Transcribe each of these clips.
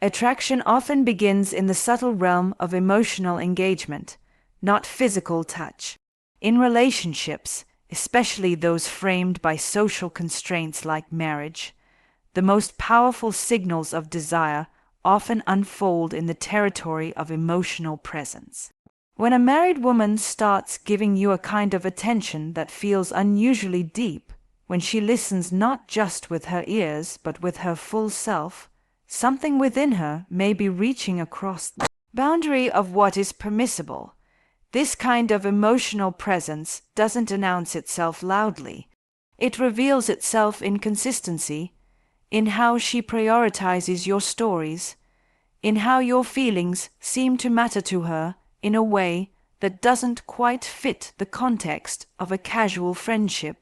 Attraction often begins in the subtle realm of emotional engagement, not physical touch. In relationships, especially those framed by social constraints like marriage, the most powerful signals of desire often unfold in the territory of emotional presence. When a married woman starts giving you a kind of attention that feels unusually deep, when she listens not just with her ears but with her full self, something within her may be reaching across the boundary of what is permissible. This kind of emotional presence doesn't announce itself loudly. It reveals itself in consistency, in how she prioritizes your stories, in how your feelings seem to matter to her in a way that doesn't quite fit the context of a casual friendship.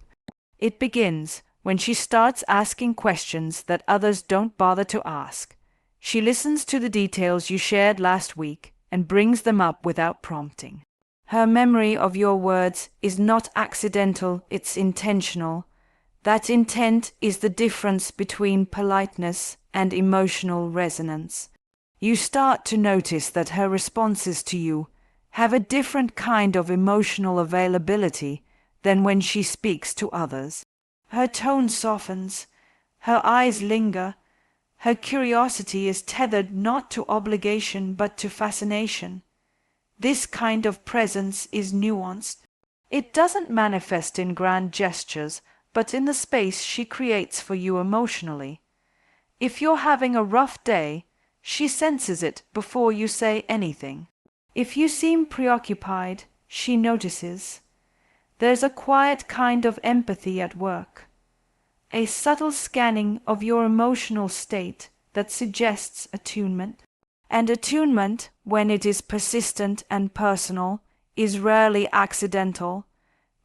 It begins when she starts asking questions that others don't bother to ask. She listens to the details you shared last week and brings them up without prompting. Her memory of your words is not accidental, it's intentional. That intent is the difference between politeness and emotional resonance. You start to notice that her responses to you have a different kind of emotional availability than when she speaks to others. Her tone softens, her eyes linger, her curiosity is tethered not to obligation but to fascination. This kind of presence is nuanced. It doesn't manifest in grand gestures, but in the space she creates for you emotionally. If you're having a rough day, she senses it before you say anything. If you seem preoccupied, she notices. There's a quiet kind of empathy at work, a subtle scanning of your emotional state that suggests attunement. And attunement, when it is persistent and personal, is rarely accidental.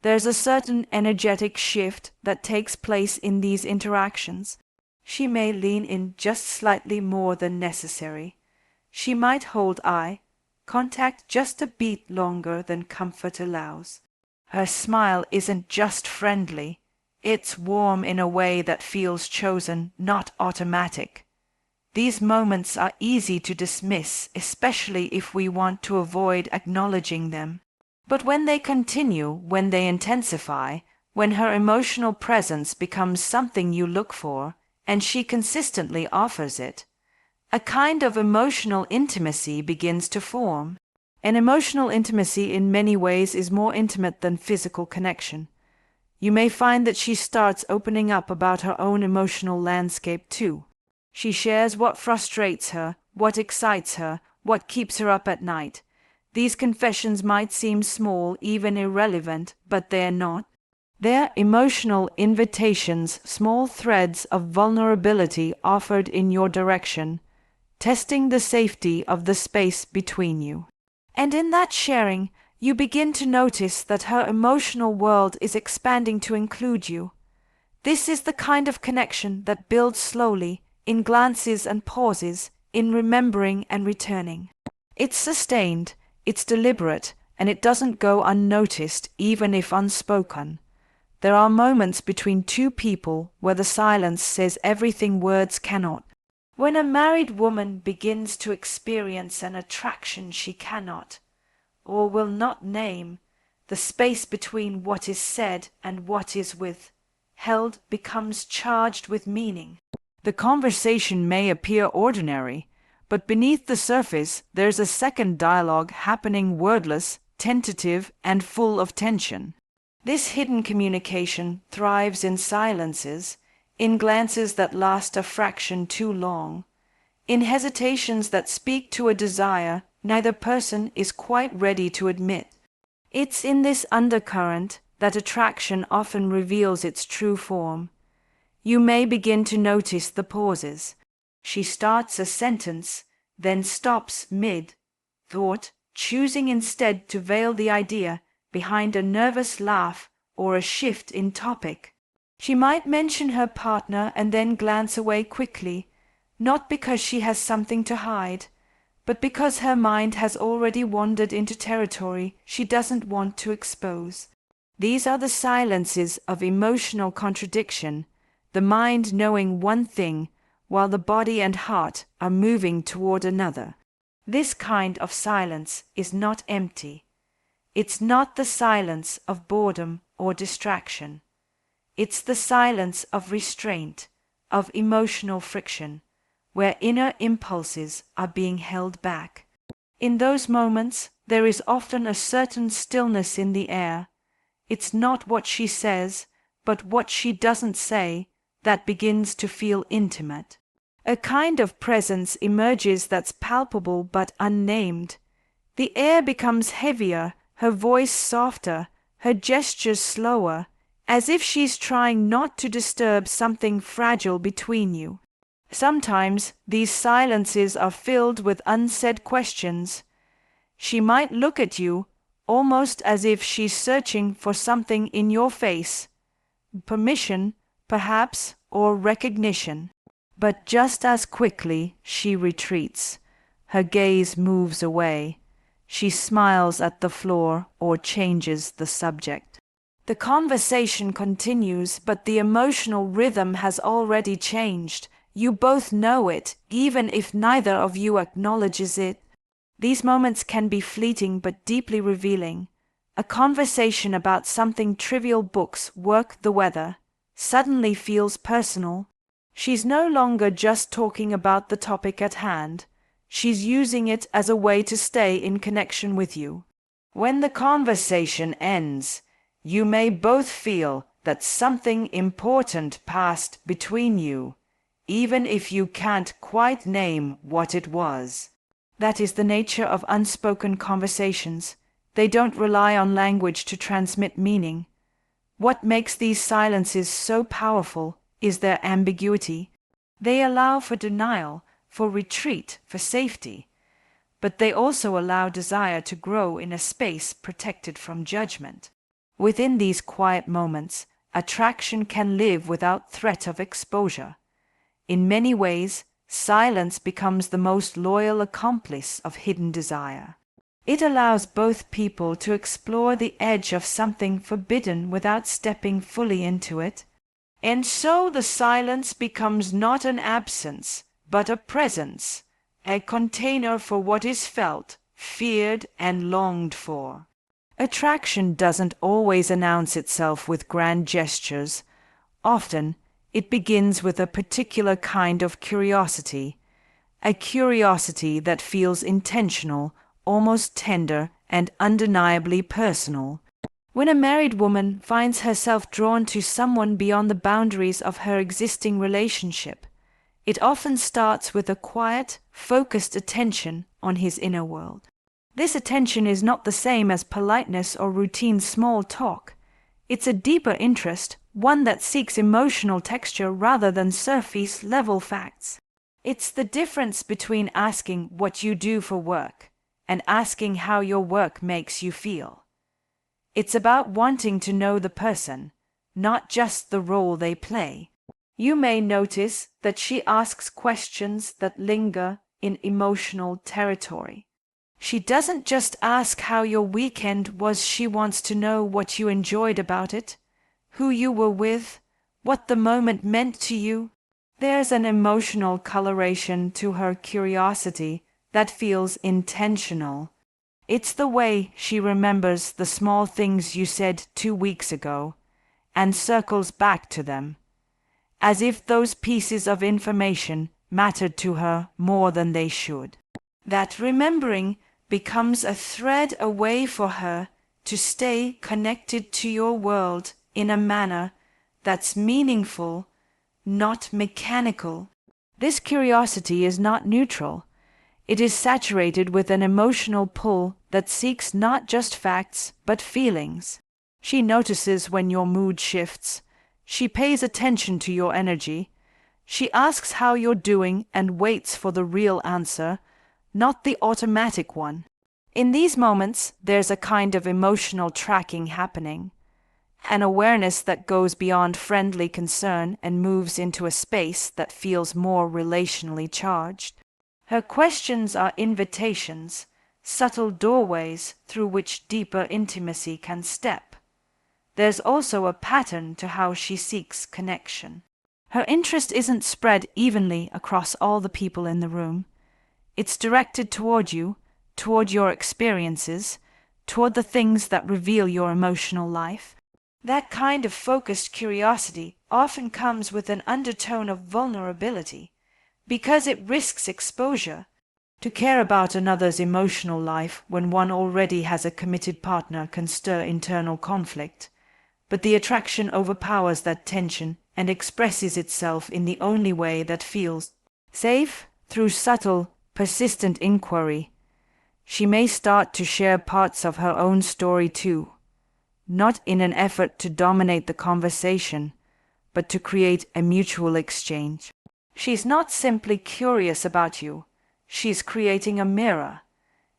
There's a certain energetic shift that takes place in these interactions. She may lean in just slightly more than necessary. She might hold eye contact just a beat longer than comfort allows. Her smile isn't just friendly, it's warm in a way that feels chosen, not automatic. These moments are easy to dismiss, especially if we want to avoid acknowledging them. But when they continue, when they intensify, when her emotional presence becomes something you look for, and she consistently offers it, a kind of emotional intimacy begins to form. An emotional intimacy in many ways is more intimate than physical connection. You may find that she starts opening up about her own emotional landscape too. She shares what frustrates her, what excites her, what keeps her up at night. These confessions might seem small, even irrelevant, but they're not. They're emotional invitations, small threads of vulnerability offered in your direction, testing the safety of the space between you. And in that sharing, you begin to notice that her emotional world is expanding to include you. This is the kind of connection that builds slowly, in glances and pauses, in remembering and returning. It's sustained, it's deliberate, and it doesn't go unnoticed, even if unspoken. There are moments between two people where the silence says everything words cannot. When a married woman begins to experience an attraction she cannot, or will not name, the space between what is said and what is withheld becomes charged with meaning. The conversation may appear ordinary, but beneath the surface there's a second dialogue happening, wordless, tentative, and full of tension. This hidden communication thrives in silences, in glances that last a fraction too long, in hesitations that speak to a desire neither person is quite ready to admit. It's in this undercurrent that attraction often reveals its true form. You may begin to notice the pauses. She starts a sentence, then stops mid-thought, choosing instead to veil the idea behind a nervous laugh or a shift in topic. She might mention her partner and then glance away quickly, not because she has something to hide, but because her mind has already wandered into territory she doesn't want to expose. These are the silences of emotional contradiction, the mind knowing one thing while the body and heart are moving toward another. This kind of silence is not empty. It's not the silence of boredom or distraction. It's the silence of restraint, of emotional friction, where inner impulses are being held back. In those moments, there is often a certain stillness in the air. It's not what she says, but what she doesn't say, that begins to feel intimate. A kind of presence emerges that's palpable but unnamed. The air becomes heavier, her voice softer, her gestures slower, as if she's trying not to disturb something fragile between you. Sometimes these silences are filled with unsaid questions. She might look at you, almost as if she's searching for something in your face. Permission, perhaps, or recognition. But just as quickly she retreats. Her gaze moves away. She smiles at the floor or changes the subject. The conversation continues, but the emotional rhythm has already changed. You both know it, even if neither of you acknowledges it. These moments can be fleeting but deeply revealing. A conversation about something trivial, books, work, the weather, suddenly feels personal. She's no longer just talking about the topic at hand. She's using it as a way to stay in connection with you. When the conversation ends, you may both feel that something important passed between you, even if you can't quite name what it was. That is the nature of unspoken conversations. They don't rely on language to transmit meaning. What makes these silences so powerful is their ambiguity. They allow for denial, for retreat, for safety, but they also allow desire to grow in a space protected from judgment. Within these quiet moments, attraction can live without threat of exposure. In many ways, silence becomes the most loyal accomplice of hidden desire. It allows both people to explore the edge of something forbidden without stepping fully into it. And so the silence becomes not an absence, but a presence, a container for what is felt, feared, and longed for. Attraction doesn't always announce itself with grand gestures. Often, it begins with a particular kind of curiosity, a curiosity that feels intentional, almost tender, and undeniably personal. When a married woman finds herself drawn to someone beyond the boundaries of her existing relationship, it often starts with a quiet, focused attention on his inner world. This attention is not the same as politeness or routine small talk. It's a deeper interest, one that seeks emotional texture rather than surface-level facts. It's the difference between asking what you do for work and asking how your work makes you feel. It's about wanting to know the person, not just the role they play. You may notice that she asks questions that linger in emotional territory. She doesn't just ask how your weekend was, she wants to know what you enjoyed about it, who you were with, what the moment meant to you. There's an emotional coloration to her curiosity that feels intentional. It's the way she remembers the small things you said 2 weeks ago and circles back to them, as if those pieces of information mattered to her more than they should. That remembering becomes a thread, a way for her to stay connected to your world in a manner that's meaningful, not mechanical. This curiosity is not neutral. It is saturated with an emotional pull that seeks not just facts, but feelings. She notices when your mood shifts. She pays attention to your energy. She asks how you're doing and waits for the real answer, not the automatic one. In these moments, there's a kind of emotional tracking happening, an awareness that goes beyond friendly concern and moves into a space that feels more relationally charged. Her questions are invitations, subtle doorways through which deeper intimacy can step. There's also a pattern to how she seeks connection. Her interest isn't spread evenly across all the people in the room. It's directed toward you, toward your experiences, toward the things that reveal your emotional life. That kind of focused curiosity often comes with an undertone of vulnerability, because it risks exposure. To care about another's emotional life when one already has a committed partner can stir internal conflict, but the attraction overpowers that tension and expresses itself in the only way that feels safe, through subtle, persistent inquiry. She may start to share parts of her own story too, not in an effort to dominate the conversation, but to create a mutual exchange. She's not simply curious about you, she's creating a mirror.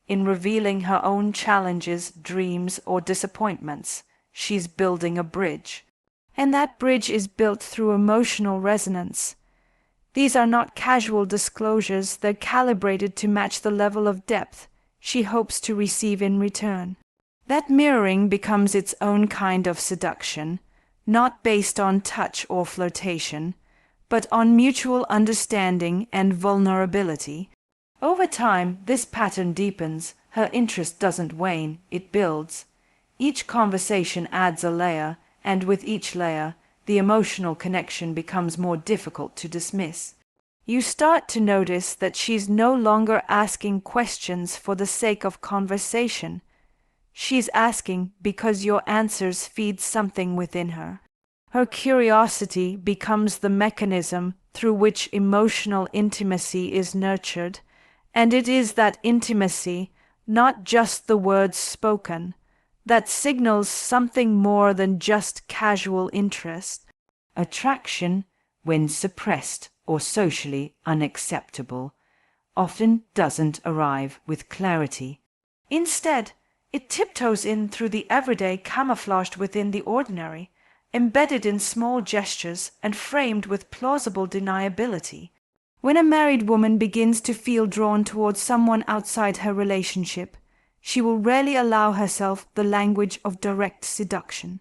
In revealing her own challenges, dreams, or disappointments, she's building a bridge. And that bridge is built through emotional resonance. These are not casual disclosures, they're calibrated to match the level of depth she hopes to receive in return. That mirroring becomes its own kind of seduction, not based on touch or flirtation, but on mutual understanding and vulnerability. Over time, this pattern deepens. Her interest doesn't wane, it builds. Each conversation adds a layer, and with each layer, the emotional connection becomes more difficult to dismiss. You start to notice that she's no longer asking questions for the sake of conversation. She's asking because your answers feed something within her. Her curiosity becomes the mechanism through which emotional intimacy is nurtured, and it is that intimacy, not just the words spoken, that signals something more than just casual interest. Attraction, when suppressed or socially unacceptable, often doesn't arrive with clarity. Instead, it tiptoes in through the everyday, camouflaged within the ordinary, embedded in small gestures and framed with plausible deniability. When a married woman begins to feel drawn towards someone outside her relationship, she will rarely allow herself the language of direct seduction.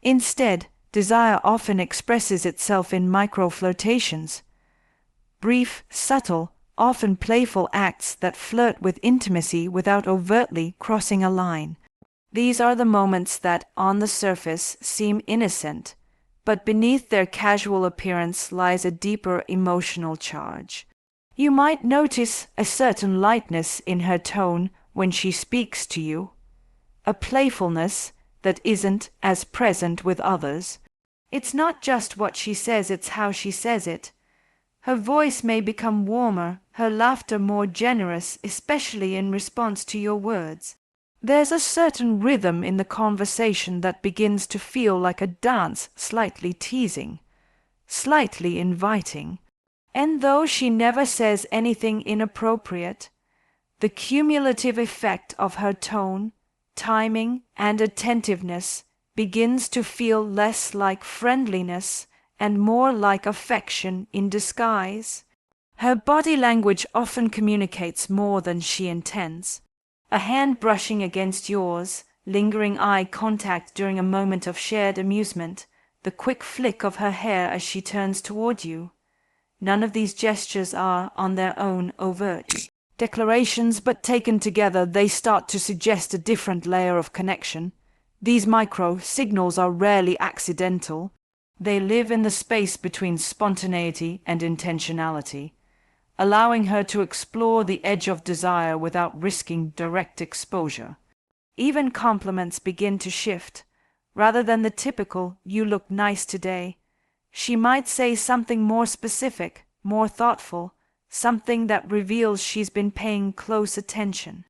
Instead, desire often expresses itself in micro-flirtations, brief, subtle, often playful acts that flirt with intimacy without overtly crossing a line. These are the moments that, on the surface, seem innocent, but beneath their casual appearance lies a deeper emotional charge. You might notice a certain lightness in her tone when she speaks to you, a playfulness that isn't as present with others. It's not just what she says, it's how she says it. Her voice may become warmer, her laughter more generous, especially in response to your words. There's a certain rhythm in the conversation that begins to feel like a dance, slightly teasing, slightly inviting. And though she never says anything inappropriate, the cumulative effect of her tone, timing, and attentiveness begins to feel less like friendliness and more like affection in disguise. Her body language often communicates more than she intends. A hand brushing against yours, lingering eye contact during a moment of shared amusement, the quick flick of her hair as she turns toward you. None of these gestures are, on their own, overt declarations, but taken together they start to suggest a different layer of connection. These micro-signals are rarely accidental. They live in the space between spontaneity and intentionality, allowing her to explore the edge of desire without risking direct exposure. Even compliments begin to shift. Rather than the typical, "you look nice today," she might say something more specific, more thoughtful, something that reveals she's been paying close attention.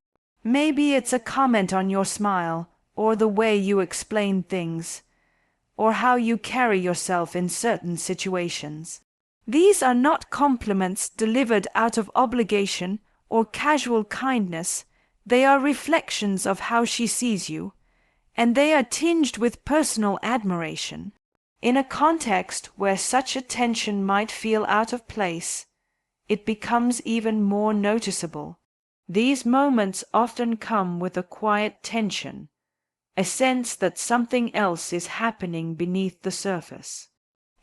Maybe it's a comment on your smile, or the way you explain things, or how you carry yourself in certain situations. These are not compliments delivered out of obligation or casual kindness. They are reflections of how she sees you, and they are tinged with personal admiration. In a context where such attention might feel out of place, it becomes even more noticeable. These moments often come with a quiet tension, a sense that something else is happening beneath the surface.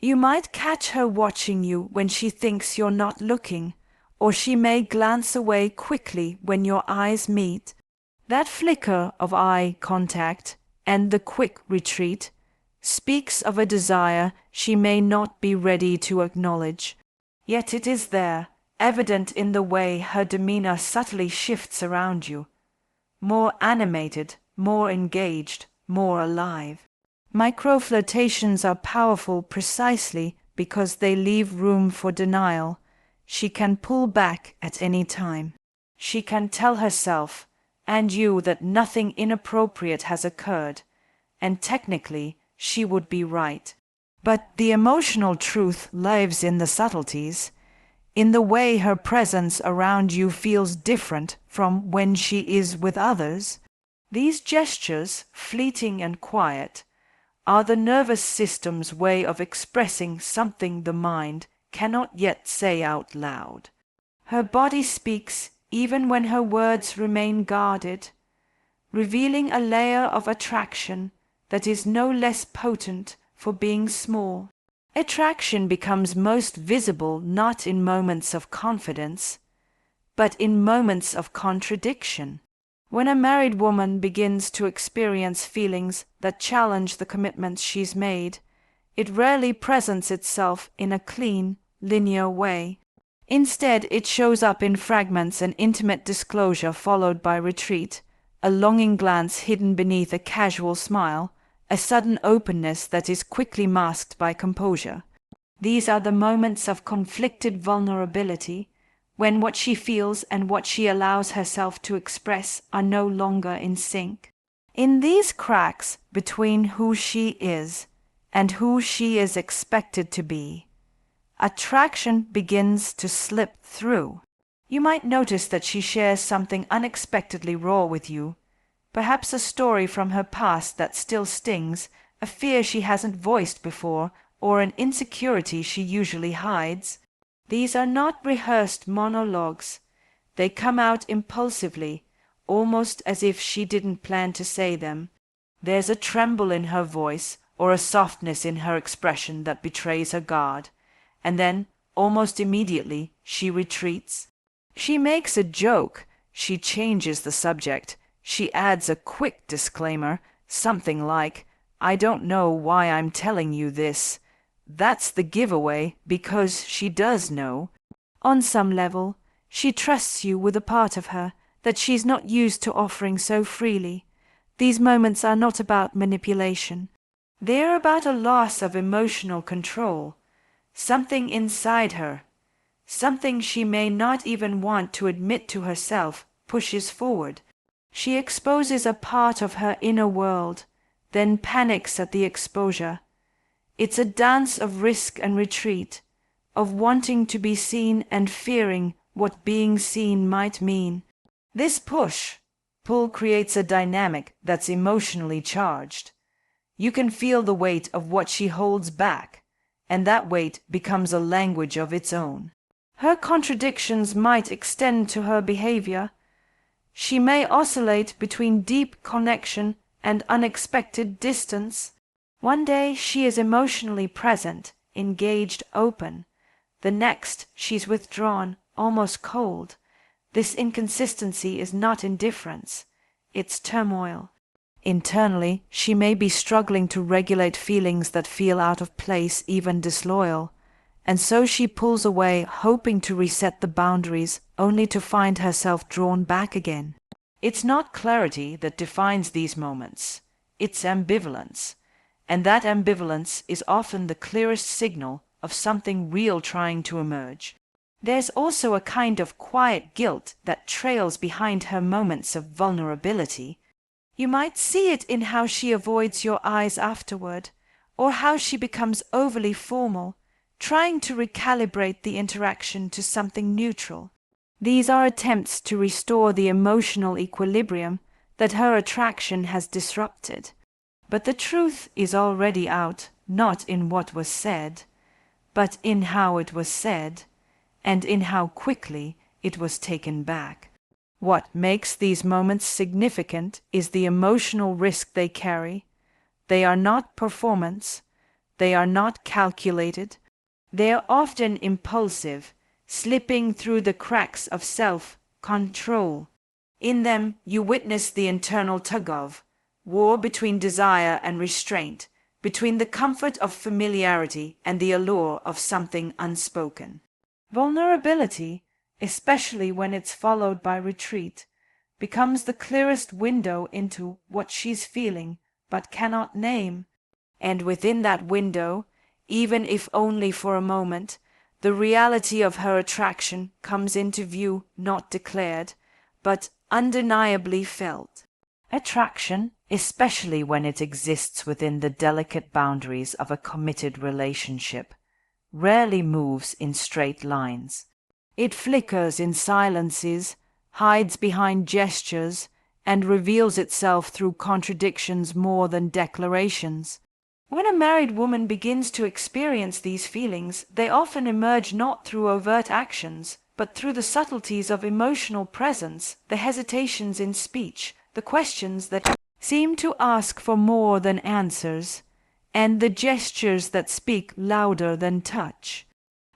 You might catch her watching you when she thinks you're not looking, or she may glance away quickly when your eyes meet. That flicker of eye contact and the quick retreat speaks of a desire she may not be ready to acknowledge. Yet it is there, evident in the way her demeanor subtly shifts around you. More animated, more engaged, more alive. Micro-flirtations are powerful precisely because they leave room for denial. She can pull back at any time. She can tell herself and you that nothing inappropriate has occurred, and technically she would be right. But the emotional truth lives in the subtleties, in the way her presence around you feels different from when she is with others. These gestures, fleeting and quiet, are the nervous system's way of expressing something the mind cannot yet say out loud. Her body speaks even when her words remain guarded, revealing a layer of attraction that is no less potent for being small. Attraction becomes most visible not in moments of confidence, but in moments of contradiction. When a married woman begins to experience feelings that challenge the commitments she's made, it rarely presents itself in a clean, linear way. Instead, it shows up in fragments: an intimate disclosure followed by retreat, a longing glance hidden beneath a casual smile, a sudden openness that is quickly masked by composure. These are the moments of conflicted vulnerability, when what she feels and what she allows herself to express are no longer in sync. In these cracks between who she is and who she is expected to be, attraction begins to slip through. You might notice that she shares something unexpectedly raw with you, perhaps a story from her past that still stings, a fear she hasn't voiced before, or an insecurity she usually hides. These are not rehearsed monologues. They come out impulsively, almost as if she didn't plan to say them. There's a tremble in her voice or a softness in her expression that betrays her guard, and then, almost immediately, she retreats. She makes a joke, she changes the subject, she adds a quick disclaimer, something like, "I don't know why I'm telling you this." That's the giveaway, because she does know. On some level, she trusts you with a part of her that she's not used to offering so freely. These moments are not about manipulation. They're about a loss of emotional control. Something inside her, something she may not even want to admit to herself, pushes forward. She exposes a part of her inner world, then panics at the exposure. It's a dance of risk and retreat, of wanting to be seen and fearing what being seen might mean. This pull creates a dynamic that's emotionally charged. You can feel the weight of what she holds back, and that weight becomes a language of its own. Her contradictions might extend to her behavior. She may oscillate between deep connection and unexpected distance. One day she is emotionally present, engaged, open. The next she's withdrawn, almost cold. This inconsistency is not indifference, it's turmoil. Internally, she may be struggling to regulate feelings that feel out of place, even disloyal, and so she pulls away, hoping to reset the boundaries, only to find herself drawn back again. It's not clarity that defines these moments, it's ambivalence, and that ambivalence is often the clearest signal of something real trying to emerge. There's also a kind of quiet guilt that trails behind her moments of vulnerability. You might see it in how she avoids your eyes afterward, or how she becomes overly formal, trying to recalibrate the interaction to something neutral. These are attempts to restore the emotional equilibrium that her attraction has disrupted. But the truth is already out, not in what was said, but in how it was said, and in how quickly it was taken back. What makes these moments significant is the emotional risk they carry. They are not performance. they are not calculated. They are often impulsive, slipping through the cracks of self-control. In them you witness the internal tug-of war between desire and restraint, between the comfort of familiarity and the allure of something unspoken. Vulnerability, especially when it's followed by retreat, becomes the clearest window into what she's feeling but cannot name. And within that window, even if only for a moment, the reality of her attraction comes into view, not declared, but undeniably felt. Attraction, especially when it exists within the delicate boundaries of a committed relationship, rarely moves in straight lines. It flickers in silences, hides behind gestures, and reveals itself through contradictions more than declarations. When a married woman begins to experience these feelings, they often emerge not through overt actions, but through the subtleties of emotional presence, the hesitations in speech, the questions that seem to ask for more than answers, and the gestures that speak louder than touch.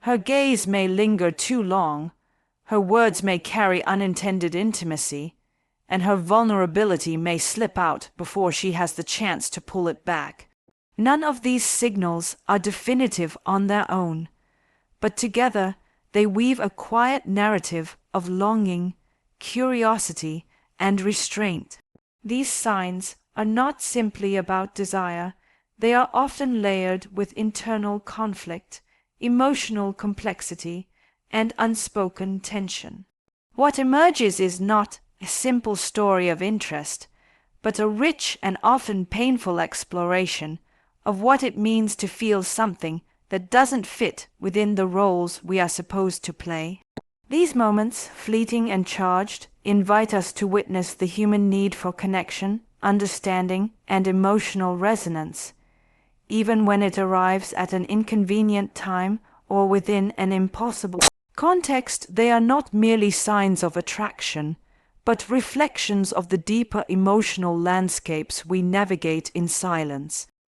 Her gaze may linger too long, her words may carry unintended intimacy, and her vulnerability may slip out before she has the chance to pull it back. None of these signals are definitive on their own, but together they weave a quiet narrative of longing, curiosity, and restraint. These signs are not simply about desire, they are often layered with internal conflict, emotional complexity, and unspoken tension. What emerges is not a simple story of interest, but a rich and often painful exploration of what it means to feel something that doesn't fit within the roles we are supposed to play. These moments, fleeting and charged, invite us to witness the human need for connection, understanding, and emotional resonance, even when it arrives at an inconvenient time or within an impossible context. They are not merely signs of attraction, but reflections of the deeper emotional landscapes we navigate in silence.